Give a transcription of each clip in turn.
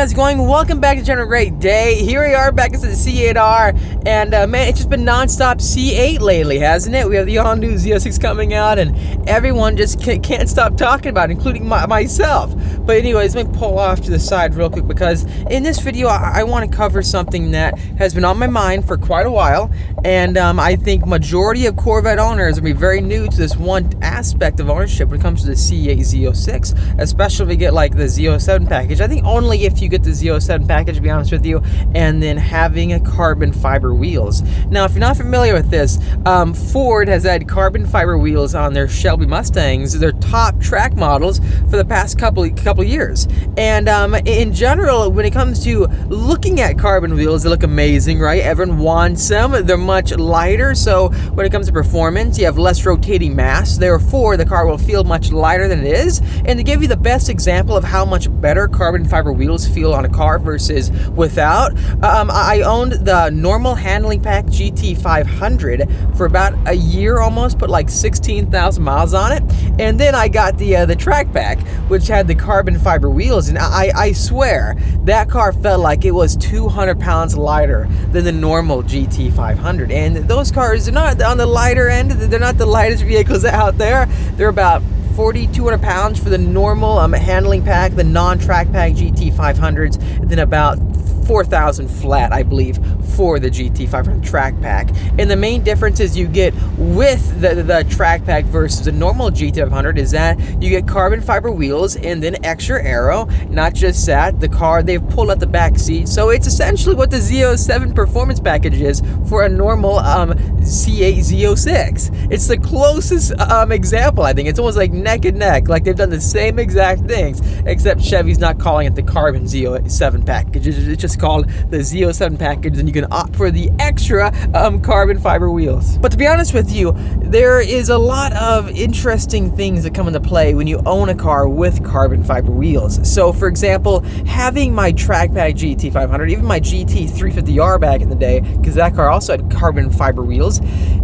how's it going? Welcome back to General Great Day. Here we are back at the C8R, and man, it's just been non-stop C8 lately, hasn't it? We have the all-new Z06 coming out, and everyone just can't stop talking about it, including myself. But anyways, let me pull off to the side real quick, because in this video, I want to cover something that has been on my mind for quite a while, and I think majority of Corvette owners will be very new to this one aspect of ownership when it comes to the C8 Z06, especially if we get like the Z07 package. I think only if you get the Z07 package, to be honest with you, and then having a carbon fiber wheels. Now, if you're not familiar with this, Ford has had carbon fiber wheels on their Shelby Mustangs, their top track models, for the past couple years. And in general, when it comes to looking at carbon wheels, they look amazing, right? Everyone wants them. They're much lighter, so when it comes to performance, you have less rotating mass. Therefore, the car will feel much lighter than it is. And to give you the best example of how much better carbon fiber wheels feel on a car versus without, I owned the normal handling pack GT500 for about a year almost, put like 16,000 miles on it, and then I got the track pack, which had the carbon fiber wheels, and I swear that car felt like it was 200 pounds lighter than the normal GT500. And those cars are not on the lighter end. They're not the lightest vehicles out there. They're about 200 pounds for the normal handling pack, the non-track pack GT500s, and then about 4,000 flat, I believe, for the GT500 track pack. And the main differences you get with the track pack versus the normal GT500 is that you get carbon fiber wheels and then extra aero. Not just that, the car, they've pulled out the back seat, so it's essentially what the Z07 performance package is for a normal C8 Z06. It's the closest example, I think. It's almost like neck and neck, like they've done the same exact things, except Chevy's not calling it the carbon Z07 package. It's just called the Z07 package, and you can opt for the extra carbon fiber wheels. But to be honest with you, there is a lot of interesting things that come into play when you own a car with carbon fiber wheels. So for example, having my track pack GT500, even my GT350R back in the day, because that car also had carbon fiber wheels,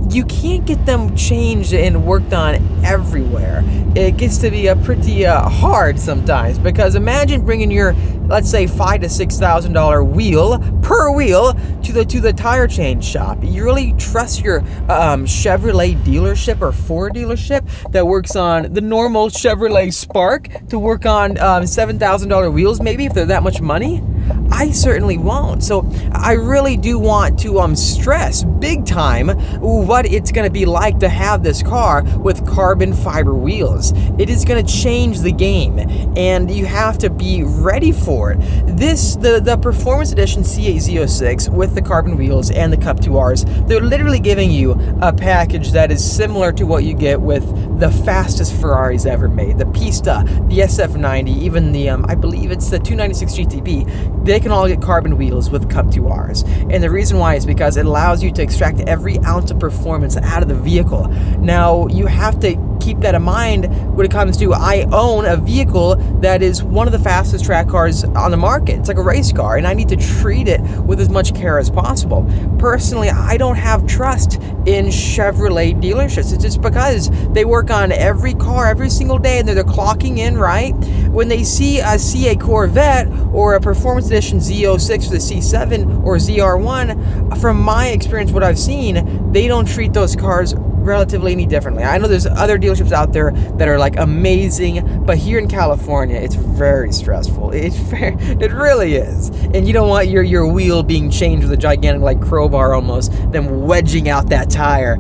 you can't get them changed and worked on everywhere. It gets to be pretty hard sometimes, because imagine bringing your, let's say, $5,000 to $6,000 wheel per wheel to the tire change shop. You really trust your Chevrolet dealership or Ford dealership that works on the normal Chevrolet Spark to work on $7,000 wheels, maybe, if they're that much money? I certainly won't. So I really do want to stress big time what it's going to be like to have this car with carbon fiber wheels. It is going to change the game, and you have to be ready for it. The Performance Edition C8 Z06 with the carbon wheels and the Cup 2Rs, they're literally giving you a package that is similar to what you get with the fastest Ferraris ever made. The Pista, the SF90, even the, I believe it's the 296 GTB. They can all get carbon wheels with Cup 2Rs. And the reason why is because it allows you to extract every ounce of performance out of the vehicle. Now, you have to keep that in mind when it comes to, I own a vehicle that is one of the fastest track cars on the market. It's like a race car, and I need to treat it with as much care as possible. Personally, I don't have trust in Chevrolet dealerships. It's just because they work on every car every single day, and they're clocking in, right? When they see a C8 Corvette or a Performance Edition Z06 for the C7 or ZR1, from my experience, what I've seen, they don't treat those cars relatively any differently. I know there's other dealerships out there that are like amazing, but here in California, it's very stressful. It really is. And you don't want your wheel being changed with a gigantic like crowbar almost, then wedging out that tire.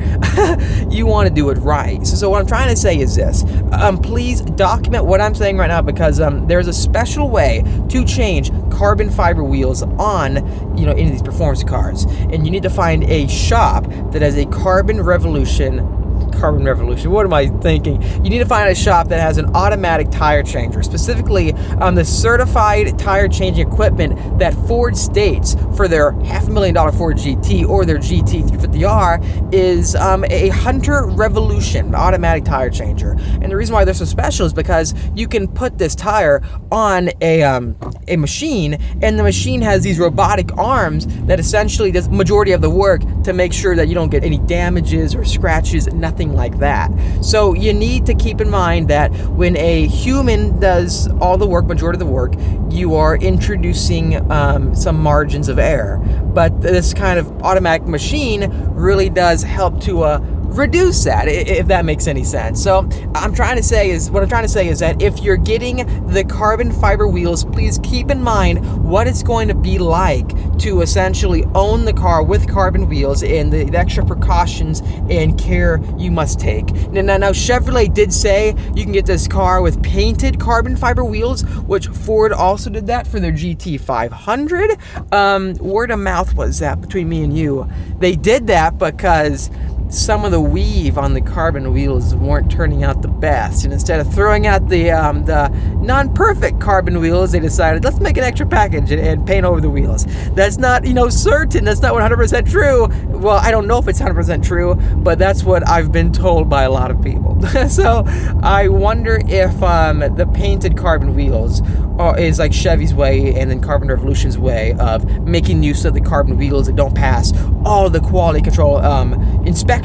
You want to do it right. So what I'm trying to say is this. Please document what I'm saying right now, because there's a special way to change carbon fiber wheels on, any of these performance cars. And you need to find a shop that has a Carbon Revolution, what am I thinking? You need to find a shop that has an automatic tire changer, specifically the certified tire changing equipment that Ford states for their $500,000 Ford GT or their GT350R is a Hunter Revolution automatic tire changer. And the reason why they're so special is because you can put this tire on a machine, and the machine has these robotic arms that essentially does majority of the work to make sure that you don't get any damages or scratches, nothing anything like that. So you need to keep in mind that when a human does all the work, majority of the work, you are introducing some margins of error. But this kind of automatic machine really does help to reduce that, if that makes any sense. So what I'm trying to say is that if you're getting the carbon fiber wheels, please keep in mind what it's going to be like to essentially own the car with carbon wheels and the extra precautions and care you must take. Now Chevrolet did say you can get this car with painted carbon fiber wheels, which Ford also did that for their GT500. Word of mouth was that between me and you. They did that because some of the weave on the carbon wheels weren't turning out the best, and instead of throwing out the non-perfect carbon wheels, they decided, let's make an extra package and paint over the wheels. That's not, certain. That's not 100% true. Well, I don't know if it's 100% true, but that's what I've been told by a lot of people. So I wonder if the painted carbon wheels is like Chevy's way and then Carbon Revolution's way of making use of the carbon wheels that don't pass all the quality control inspections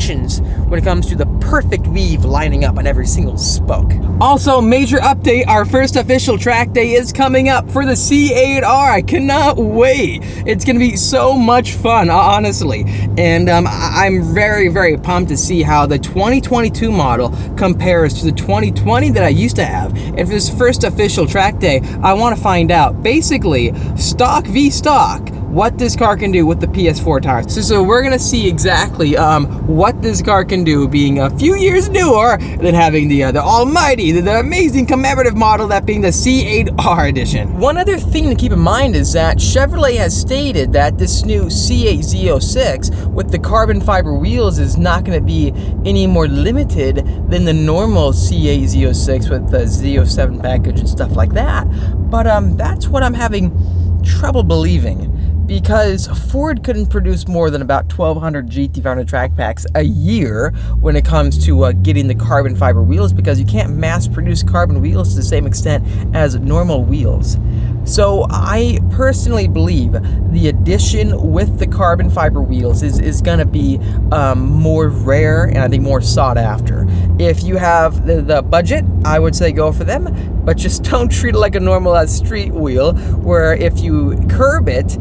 when it comes to the perfect weave lining up on every single spoke. Also, major update, our first official track day is coming up for the C8R. I cannot wait. It's gonna be so much fun, honestly. And I'm very, very pumped to see how the 2022 model compares to the 2020 that I used to have. And for this first official track day, I want to find out, basically, stock v stock, what this car can do with the PS4 tires. So we're gonna see exactly what this car can do, being a few years newer than having the almighty, the amazing commemorative model, that being the C8R edition. One other thing to keep in mind is that Chevrolet has stated that this new C8 Z06 with the carbon fiber wheels is not gonna be any more limited than the normal C8 Z06 with the Z07 package and stuff like that. But that's what I'm having trouble believing, because Ford couldn't produce more than about 1,200 GT500 track packs a year when it comes to getting the carbon fiber wheels, because you can't mass produce carbon wheels to the same extent as normal wheels. So I personally believe the addition with the carbon fiber wheels is going to be more rare and I think more sought after. If you have the budget, I would say go for them, but just don't treat it like a normal street wheel, where if you curb it,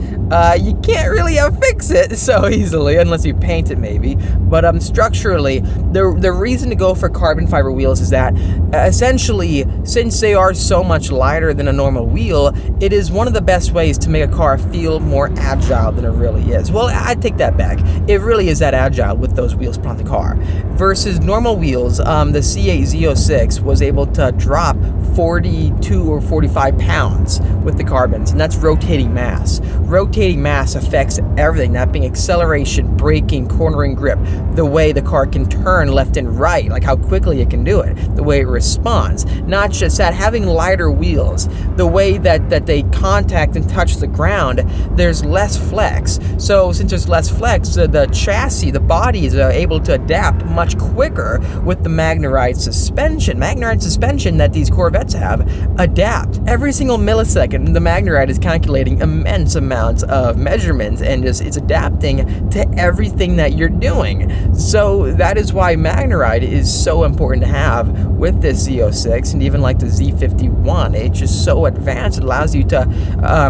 you can't really fix it so easily unless you paint it maybe. But structurally, the reason to go for carbon fiber wheels is that essentially, since they are so much lighter than a normal wheel, it is one of the best ways to make a car feel more agile than it really is. Well, I take that back. It really is that agile with those wheels put on the car. Versus normal wheels, the C8 Z06 was able to drop 42 or 45 pounds with the carbons, and that's rotating mass. Rotating mass affects everything, that being acceleration, braking, cornering grip, the way the car can turn left and right, like how quickly it can do it, the way it responds. Not just that, having lighter wheels, the way that they contact and touch the ground, there's less flex. So since there's less flex, the chassis, the body is able to adapt much quicker with the Magnerite suspension. Magnerite suspension that these Corvettes have adapt. Every single millisecond, the Magnerite is calculating immense amounts of measurements and it's adapting to everything that you're doing. So that is why Magnerite is so important to have with this Z06 and even like the Z51. It's just so advanced. It allows you to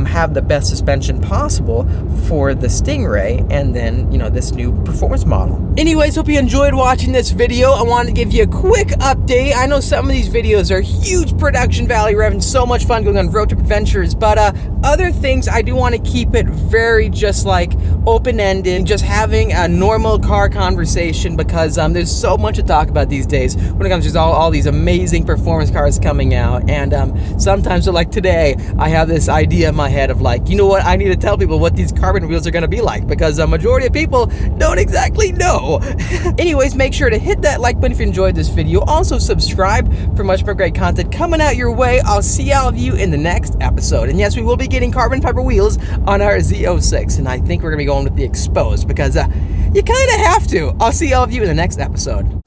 have the best suspension possible for the Stingray and then, this new performance model. Anyways, hope you enjoyed watching this video. I wanted to give you a quick update. I know some of these videos are huge production value. We're having so much fun going on road trip adventures, but other things I do want to keep it very just like open-ended, just having a normal car conversation, because there's so much to talk about these days when it comes to all these amazing performance cars coming out. And sometimes, like today, I have this idea in my head of like, you know what, I need to tell people what these carbon wheels are going to be like, because a majority of people don't exactly know. Anyways, make sure to hit that like button if you enjoyed this video. Also subscribe for much more great content coming out your way. I'll see all of you in the next episode. And yes, we will be getting carbon fiber wheels on our Z06, and I think we're gonna be going with the exposed, because you kind of have to. I'll see all of you in the next episode.